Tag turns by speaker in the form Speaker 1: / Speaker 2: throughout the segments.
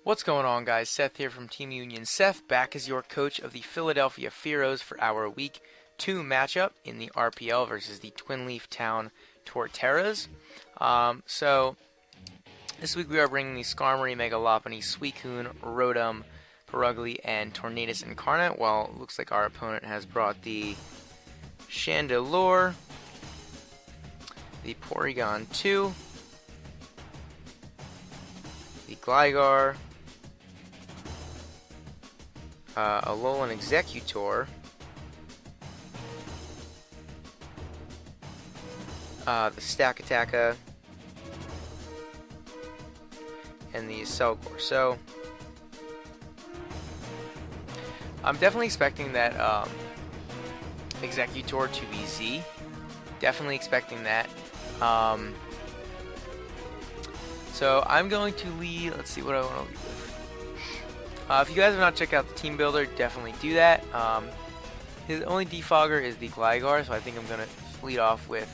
Speaker 1: What's going on, guys? Seth here from Team Union. Seth back as your coach of the Philadelphia Fearows for our Week 2 matchup in the RPL versus the Twinleaf Town Torterras. So this week we are bringing the Skarmory, Megalopony, Suicune, Rotom, Perugly, and Tornadus Incarnate, while it looks like our opponent has brought the Chandelure, the Porygon 2, the Gligar, Alolan Executor, the Stakataka, and the Selgor. So I'm definitely expecting that Executor to be Z. Definitely expecting that. So I'm going to lead. Let's see what I want to lead with. If you guys have not checked out the team builder, definitely do that. His only defogger is the Gligar, so I think I'm going to lead off with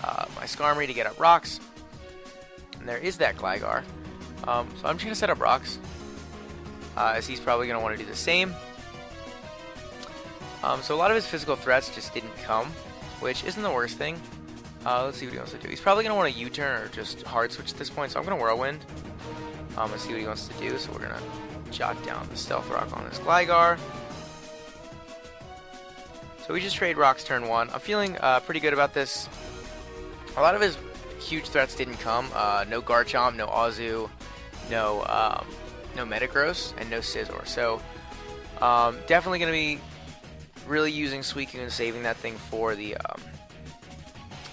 Speaker 1: my Skarmory to get up rocks. And there is that Gligar. So I'm just going to set up rocks, as he's probably going to want to do the same. So a lot of his physical threats just didn't come, which isn't the worst thing. Let's see what he wants to do. He's probably going to want to U-turn or just hard switch at this point, so I'm going to Whirlwind. Let's see what he wants to do. So we're going to jot down the Stealth Rock on his Gligar. So we just trade rocks turn 1. I'm feeling pretty good about this. A lot of his huge threats didn't come. No Garchomp, no Azu, no Metagross, and no Scizor. So definitely going to be really using Suicune and saving that thing for the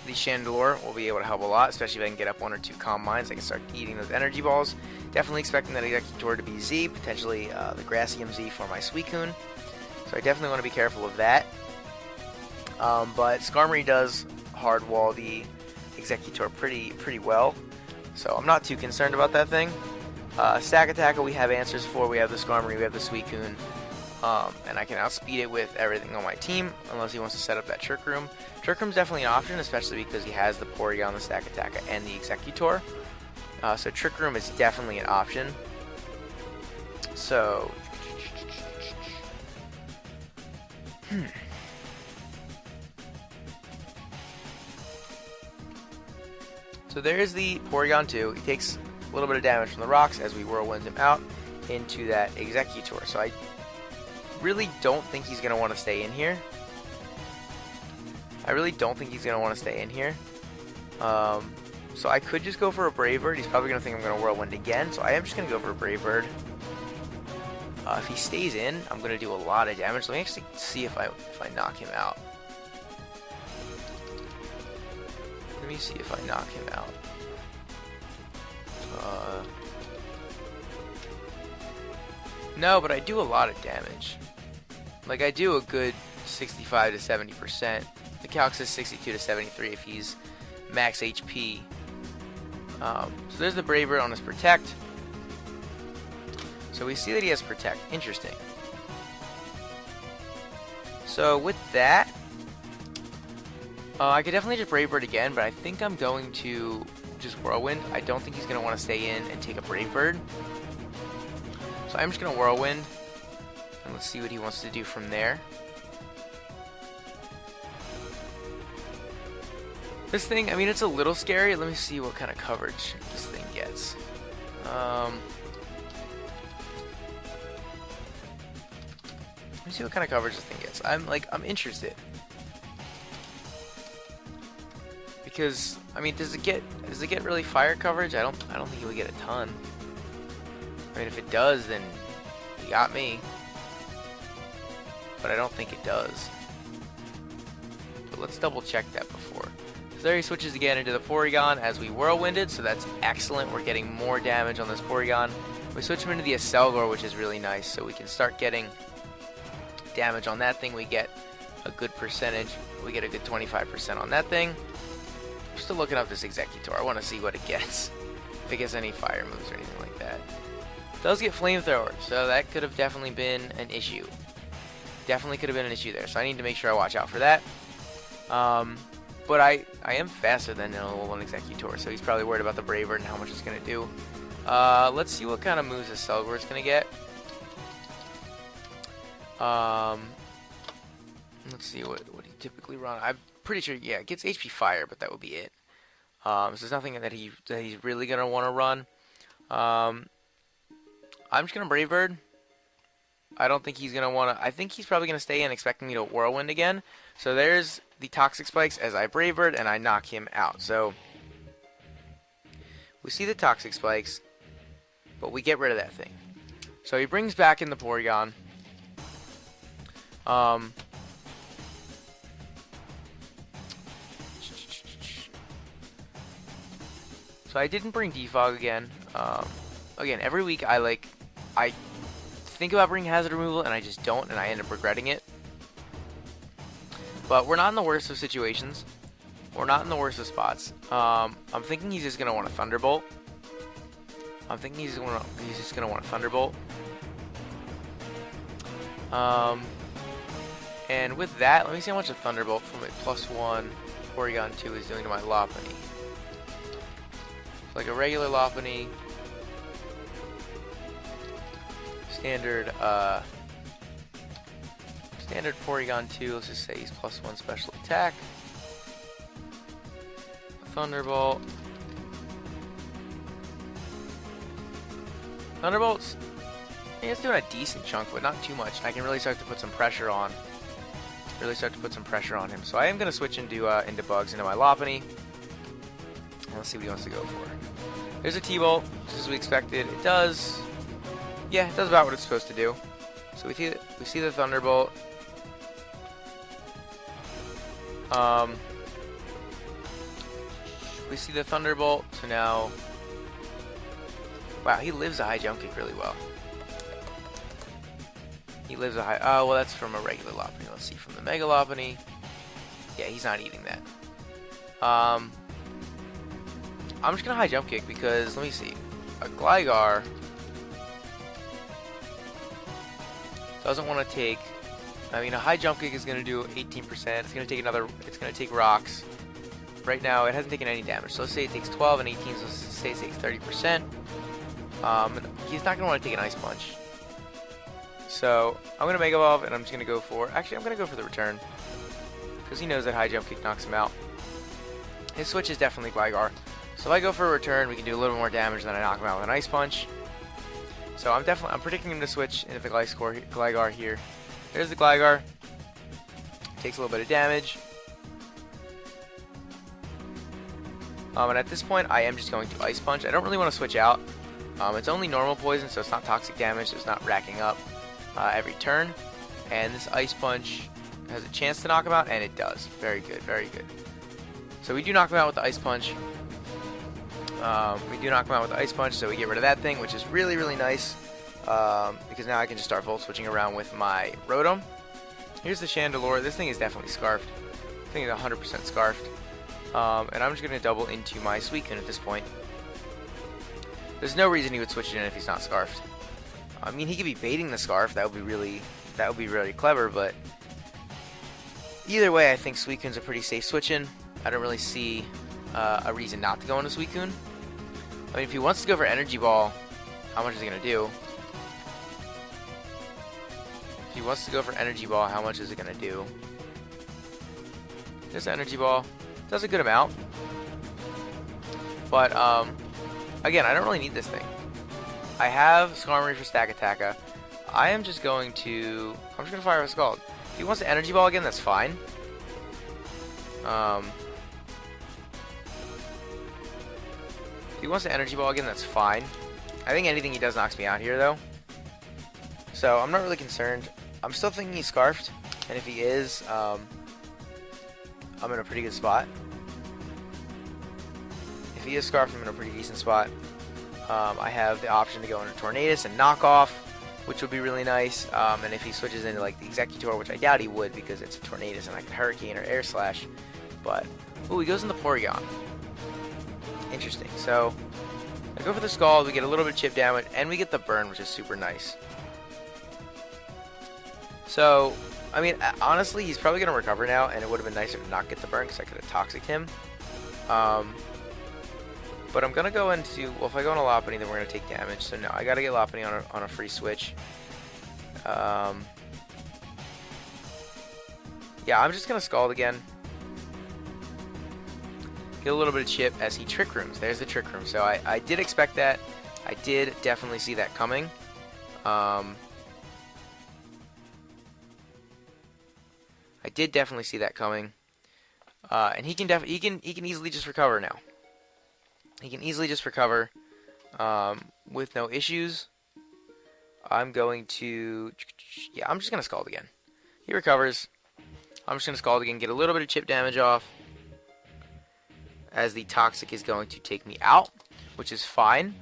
Speaker 1: Chandelure. Will be able to help a lot, especially if I can get up 1 or 2 Calm Minds. I can start eating those energy balls. Definitely expecting that Executor to be Z, potentially the Grassium Z for my Suicune. So I definitely want to be careful of that. But Skarmory does hard wall the Executor pretty well, so I'm not too concerned about that thing. Stakataka we have answers for. We have the Skarmory, we have the Suicune, and I can outspeed it with everything on my team, unless he wants to set up that Trick Room. Trick Room's definitely an option, especially because he has the Porygon, the Stakataka, and the Executor. So Trick Room is definitely an option. So So there's the Porygon 2. He takes a little bit of damage from the rocks as we Whirlwind him out into that Executor. So I really don't think he's going to want to stay in here. So I could just go for a Brave Bird. He's probably going to think I'm going to Whirlwind again. So I am just going to go for a Brave Bird. If he stays in, I'm going to do a lot of damage. Let me actually see if I knock him out. Let me see if I knock him out. No, but I do a lot of damage. Like, I do a good 65 to 70%. The calc says 62 to 73 if he's max HP. So there's the Brave Bird on his Protect. So we see that he has Protect. Interesting. So with that, I could definitely just Brave Bird again, but I think I'm going to just Whirlwind. I don't think he's going to want to stay in and take a Brave Bird. So I'm just going to Whirlwind, and let's see what he wants to do from there. This thing, I mean, it's a little scary. Let me see what kind of coverage this thing gets. Let me see what kind of coverage this thing gets. I'm interested. Because, I mean, does it get really fire coverage? I don't think it would get a ton. I mean, if it does, then you got me. But I don't think it does. But let's double check that before. So there he switches again into the Porygon as we Whirlwinded, so that's excellent. We're getting more damage on this Porygon. We switch him into the Selgor, which is really nice, so we can start getting damage on that thing. We get a good percentage. We get a good 25% on that thing. I'm still looking up this Executor. I want to see what it gets. If it gets any fire moves or anything like that. It does get Flamethrower, so that could have definitely been an issue. Definitely could have been an issue there, so I need to make sure I watch out for that. But I am faster than an Alolan Executor, so he's probably worried about the Brave Bird and how much it's going to do. Let's see what kind of moves this Cellgor's gonna get. Let's see what he typically run. I'm pretty sure, yeah, it gets HP Fire, but that would be it. So there's nothing that he's really gonna want to run. I'm just gonna Brave Bird. I don't think he's gonna want to. I think he's probably gonna stay in, expecting me to Whirlwind again. So there's the Toxic Spikes as I Brave Bird and I knock him out. So we see the Toxic Spikes, but we get rid of that thing. So he brings back in the Porygon. So I didn't bring Defog again. Again, every week I think about bringing Hazard Removal and I just don't, and I end up regretting it. But we're not in the worst of situations. We're not in the worst of spots. I'm thinking he's just gonna want a Thunderbolt. And with that, let me see how much a Thunderbolt from a +1 Porygon 2 is doing to my Lopunny. Like a regular Lopunny, standard Porygon 2, let's just say he's +1 special attack. Thunderbolt's, yeah, it's doing a decent chunk, but not too much. I can really start to put some pressure on. Him. So I am gonna switch into Bugs into my Lopunny. Let's see what he wants to go for. There's a T-Bolt, just as we expected. It does, yeah, it does about what it's supposed to do. So we see the Thunderbolt. We see the Thunderbolt. So now, wow, he lives a high jump kick really well. Oh, well, that's from a regular Lopunny. Let's see, from the Mega Lopunny. Yeah, he's not eating that. I'm just gonna high jump kick because, let me see, a Gligar doesn't want to take. I mean, a high jump kick is gonna do 18%. It's gonna take rocks. Right now, it hasn't taken any damage. So let's say it takes 12 and 18. So let's say it takes 30%. He's not gonna want to take an Ice Punch. So I'm gonna Mega Evolve and I'm just gonna go for. Actually, I'm gonna go for the return because he knows that high jump kick knocks him out. His switch is definitely Gligar. So if I go for a return, we can do a little more damage than I knock him out with an Ice Punch. So I'm predicting him to switch into the Gligar here. There's the Gligar. Takes a little bit of damage. And at this point, I am just going to Ice Punch. I don't really want to switch out. It's only normal poison, so it's not toxic damage. So it's not racking up every turn. And this Ice Punch has a chance to knock him out, and it does. Very good, very good. So we do knock him out with the Ice Punch. So we get rid of that thing, which is really, really nice. Because now I can just start Volt Switching around with my Rotom. Here's the Chandelure. This thing is definitely Scarfed. This thing is 100% Scarfed. And I'm just going to double into my Suicune at this point. There's no reason he would switch it in if he's not Scarfed. I mean, he could be baiting the Scarf. That would be really clever, but either way, I think Suicune's a pretty safe switch-in. I don't really see a reason not to go into Suicune. I mean, if he wants to go for Energy Ball, how much is he going to do? If he wants to go for Energy Ball, how much is it going to do? This Energy Ball does a good amount. But, again, I don't really need this thing. I have Skarmory for Stack Attacka. I'm just going to fire with Scald. If he wants to Energy Ball again, that's fine. If he wants to Energy Ball again, that's fine. I think anything he does knocks me out here, though. So I'm not really concerned. I'm still thinking he's Scarfed, and if he is, I'm in a pretty good spot. If he is Scarfed, I'm in a pretty decent spot. I have the option to go into Tornadus and Knock Off, which would be really nice. And if he switches into like the Executor, which I doubt he would because it's a Tornadus and I could Hurricane or Air Slash. But, ooh, he goes into Porygon. Interesting. So, I go for the Scald, we get a little bit of chip damage, and we get the burn, which is super nice. So, I mean, honestly, he's probably going to recover now, and it would have been nicer to not get the burn because I could have Toxic him. But I'm gonna go into, well, if I go into Lopunny, then we're gonna take damage. So no, I gotta get Lopunny on a free switch. Yeah, I'm just gonna Scald again. Get a little bit of chip as he Trick Rooms. There's the Trick Room. So I did expect that. I did definitely see that coming. I did definitely see that coming. And he can easily just recover now. He can easily just recover with no issues. I'm going to, yeah, I'm just gonna Scald again. He recovers. I'm just gonna Scald again, get a little bit of chip damage off, as the Toxic is going to take me out, which is fine.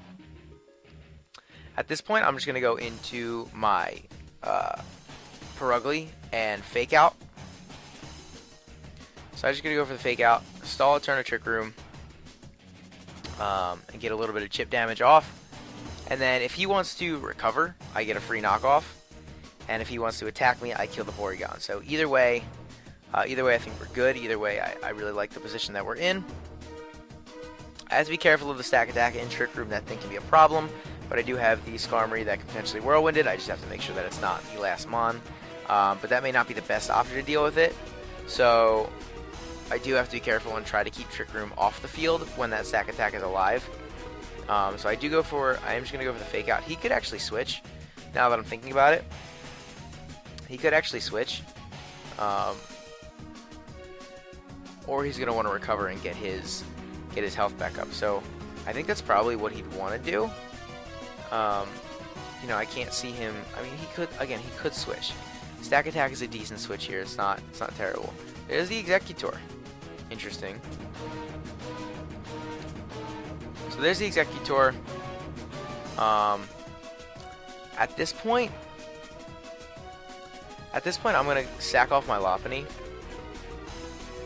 Speaker 1: At this point, I'm just going to go into my Perugly and Fake Out. So I'm just going to go for the Fake Out, stall a turn of Trick Room, and get a little bit of chip damage off. And then if he wants to recover, I get a free knockoff. And if he wants to attack me, I kill the Porygon. So either way I think we're good. Either way, I really like the position that we're in. I have to be careful of the Stack Attack in Trick Room. That thing can be a problem. But I do have the Skarmory that can potentially Whirlwind it. I just have to make sure that it's not the last Mon. But that may not be the best option to deal with it. So I do have to be careful and try to keep Trick Room off the field when that Stack Attack is alive. So I am just going to go for the Fake Out. He could actually switch, now that I'm thinking about it. He could actually switch. Or he's going to want to recover and get his health back up. So I think that's probably what he'd want to do. You know, I can't see him. I mean, he could switch. Stack Attack is a decent switch here. It's not terrible. There's the Executor. Interesting. So there's the Executor. At this point, I'm gonna sack off my Lopunny.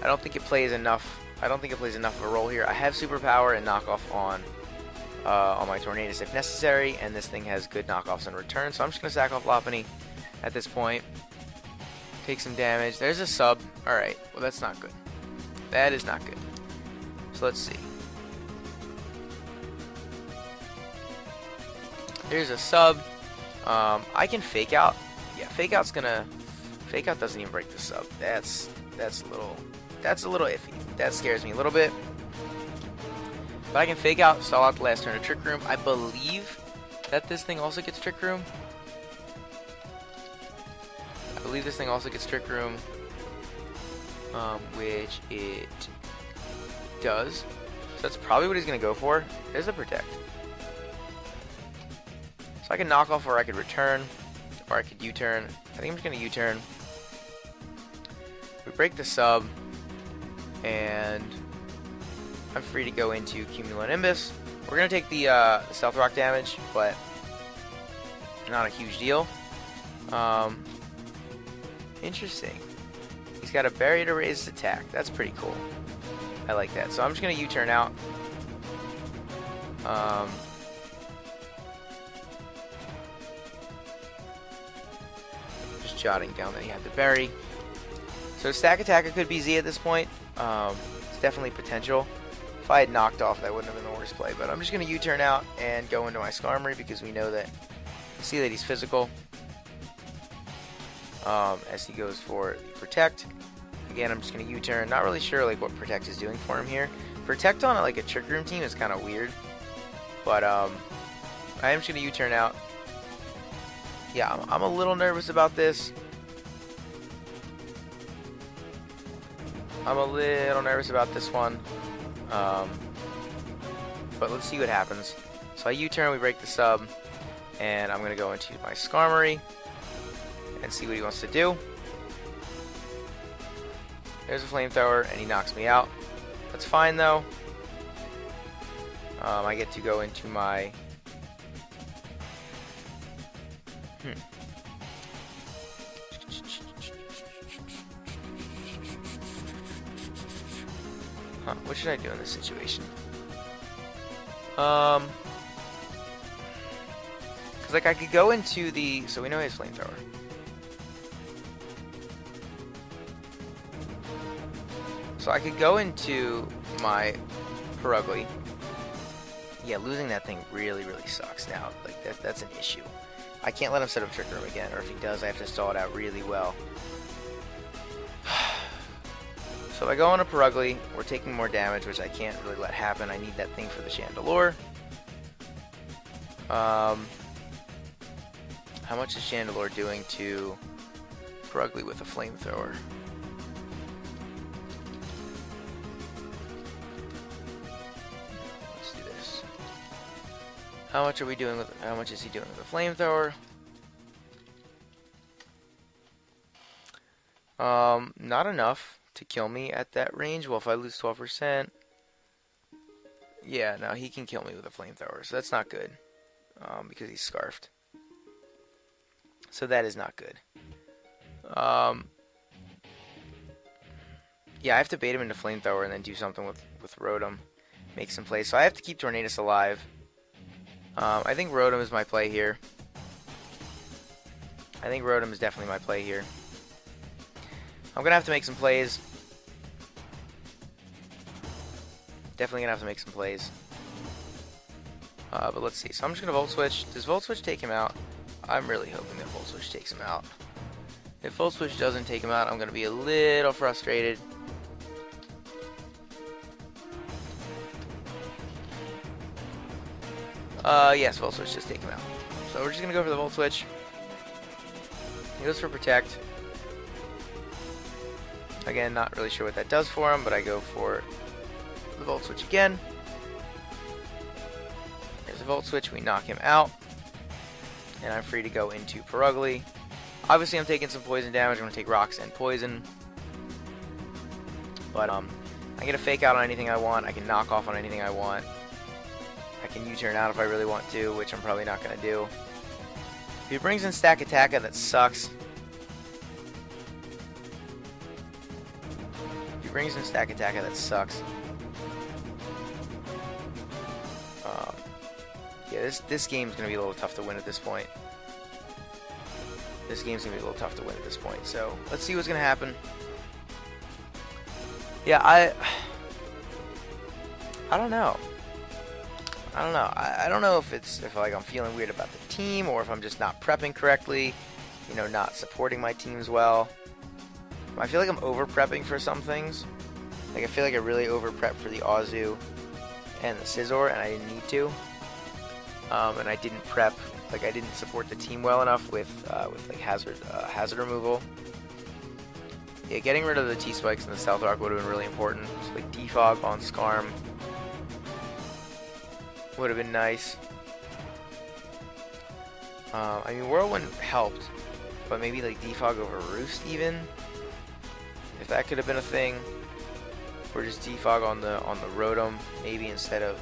Speaker 1: I don't think it plays enough of a role here. I have Superpower and Knockoff on my Tornadus if necessary, and this thing has good knockoffs in return. So I'm just gonna sack off Lopunny at this point. Take some damage. There's a sub. All right. Well, that's not good. That is not good. So let's see. There's a sub. I can Fake Out. Yeah, Fake Out doesn't even break the sub. That's a little iffy. That scares me a little bit. But I can Fake Out, stall out the last turn of Trick Room. I believe that this thing also gets Trick Room. Which it does. So that's probably what he's going to go for. There's a Protect. So I can knock off, or I could return, or I could U-turn. I think I'm just going to U-turn. We break the sub, and I'm free to go into Cumulonimbus. We're going to take the Stealth Rock damage, but not a huge deal. Interesting. He's got a Berry to raise his attack. That's pretty cool. I like that. So I'm just going to U-turn out. Just jotting down that he had the Berry. So Stack Attacker could be Z at this point. It's definitely potential. If I had knocked off, that wouldn't have been the worst play. But I'm just going to U-turn out and go into my Skarmory because we know that, see that he's physical. As he goes for the Protect. Again, I'm just going to U-turn. Not really sure like what Protect is doing for him here. Protect on like a Trick Room team is kind of weird. But I am just going to U-turn out. Yeah, I'm a little nervous about this. I'm a little nervous about this one. But let's see what happens. So I U-turn, we break the sub. And I'm going to go into my Skarmory and see what he wants to do. There's a Flamethrower, and he knocks me out. That's fine, though. I get to go into my... What should I do in this situation? Because, like, I could go into the... So we know he has Flamethrower. So I could go into my Perugly Yeah, losing that thing really, really sucks now. Like, that's an issue. I can't let him set up Trick Room again, or if he does, I have to stall it out really well. So if I go on a Perugly, we're taking more damage, which I can't really let happen. I need that thing for the Chandelure. How much is Chandelure doing to Perugly with a Flamethrower? Let's do this. How much are we doing with? How much is he doing with a Flamethrower? Not enough to kill me at that range. Well, if I lose 12%, yeah, no, he can kill me with a Flamethrower, so that's not good. Because he's scarfed. So that is not good. Yeah, I have to bait him into Flamethrower and then do something with Rotom. Make some plays. So I have to keep Tornadus alive. I think Rotom is my play here. I think Rotom is definitely my play here. I'm going to have to make some plays. Definitely going to have to make some plays. But let's see. So I'm just going to Volt Switch. Does Volt Switch take him out? I'm really hoping that Volt Switch takes him out. If Volt Switch doesn't take him out, I'm going to be a little frustrated. Yes, Volt Switch does take him out. So we're just going to go for the Volt Switch. He goes for Protect. Again, not really sure what that does for him, but I go for the Volt Switch again. There's a Volt Switch, we knock him out. And I'm free to go into Perugly. Obviously, I'm taking some poison damage. I'm going to take rocks and poison. But I get a fake out on anything I want. I can knock off on anything I want. I can U-turn out if I really want to, which I'm probably not going to do. If he brings in Stack Attacka, that sucks. If he brings in Stack Attacka, that sucks. Yeah, this game's going to be a little tough to win at this point. This game's going to be a little tough to win at this point. So, let's see what's going to happen. Yeah, I don't know. I don't know if like I'm feeling weird about the team, or if I'm just not prepping correctly, you know, not supporting my teams well. I feel like I'm over prepping for some things. Like I feel like I really over prepped for the Azu and the Scizor, and I didn't need to. And I didn't prep, like I didn't support the team well enough with like hazard removal. Yeah, getting rid of the T-Spikes and the Stealth Rock would have been really important. So like Defog on Skarm would have been nice. I mean, Whirlwind helped, but maybe like Defog over Roost even, if that could have been a thing, or just Defog on the Rotom maybe instead of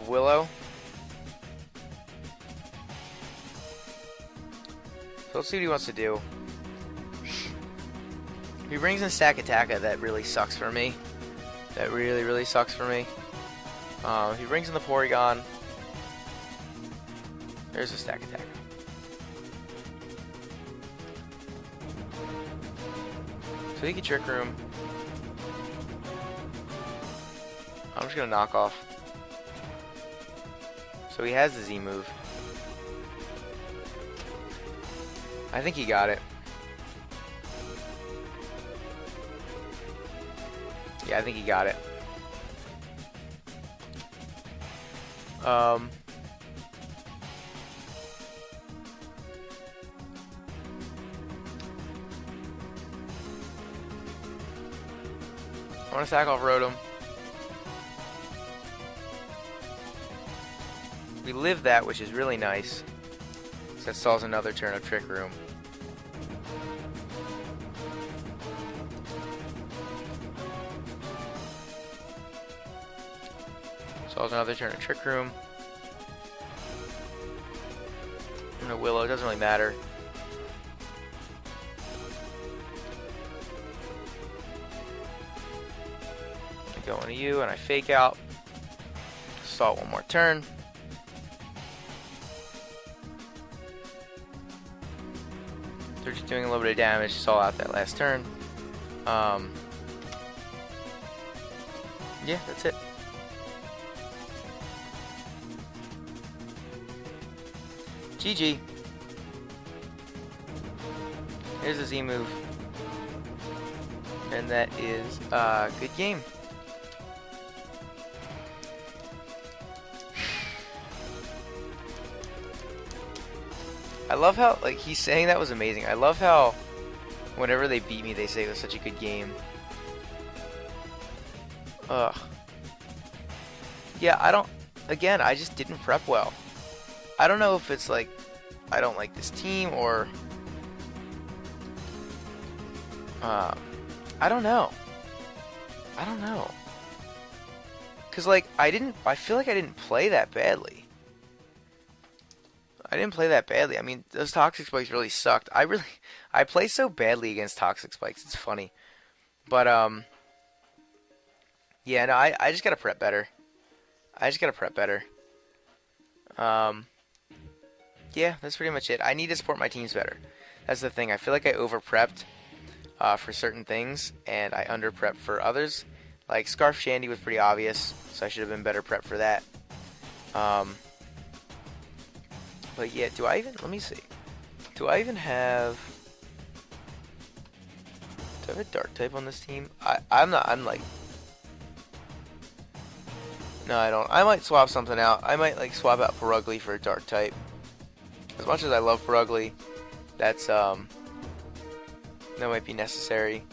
Speaker 1: Willow. So let's see what he wants to do. If he brings in Stack Attacka, that really sucks for me. That really, really sucks for me. If he brings in the Porygon, there's a Stack Attacka. So he can Trick Room. I'm just going to knock off. So he has the Z move. I think he got it. Yeah, I think he got it. I want to sack off Rotom. We live that, which is really nice. So that stalls another turn of Trick Room. Stalls another turn of Trick Room. And a Willow, it doesn't really matter. I go into you and I fake out. Stall one more turn. They're just doing a little bit of damage, stall out that last turn. Yeah, that's it. GG. Here's a Z move. And that is a good game. I love how, like, he's saying that was amazing. I love how whenever they beat me, they say it was such a good game. Ugh. Yeah, I just didn't prep well. I don't know if it's like, I don't like this team, or I don't know. Cause like, I feel like I didn't play that badly. I mean, those toxic spikes really sucked. I play so badly against toxic spikes. It's funny. But, yeah, no, I just gotta prep better. Yeah, that's pretty much it. I need to support my teams better. That's the thing. I feel like I over-prepped for certain things, and I under-prepped for others. Like, Scarf Shandy was pretty obvious, so I should have been better prepped for that. But yeah, let me see. Do I have a dark type on this team? I'm like, no, I don't. I might swap something out. I might like swap out Perugly for a dark type. As much as I love Perugly, that might be necessary.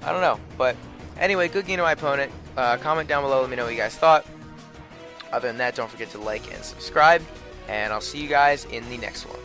Speaker 1: I don't know, but anyway, good game to my opponent. Comment down below, let me know what you guys thought. Other than that, don't forget to like and subscribe, and I'll see you guys in the next one.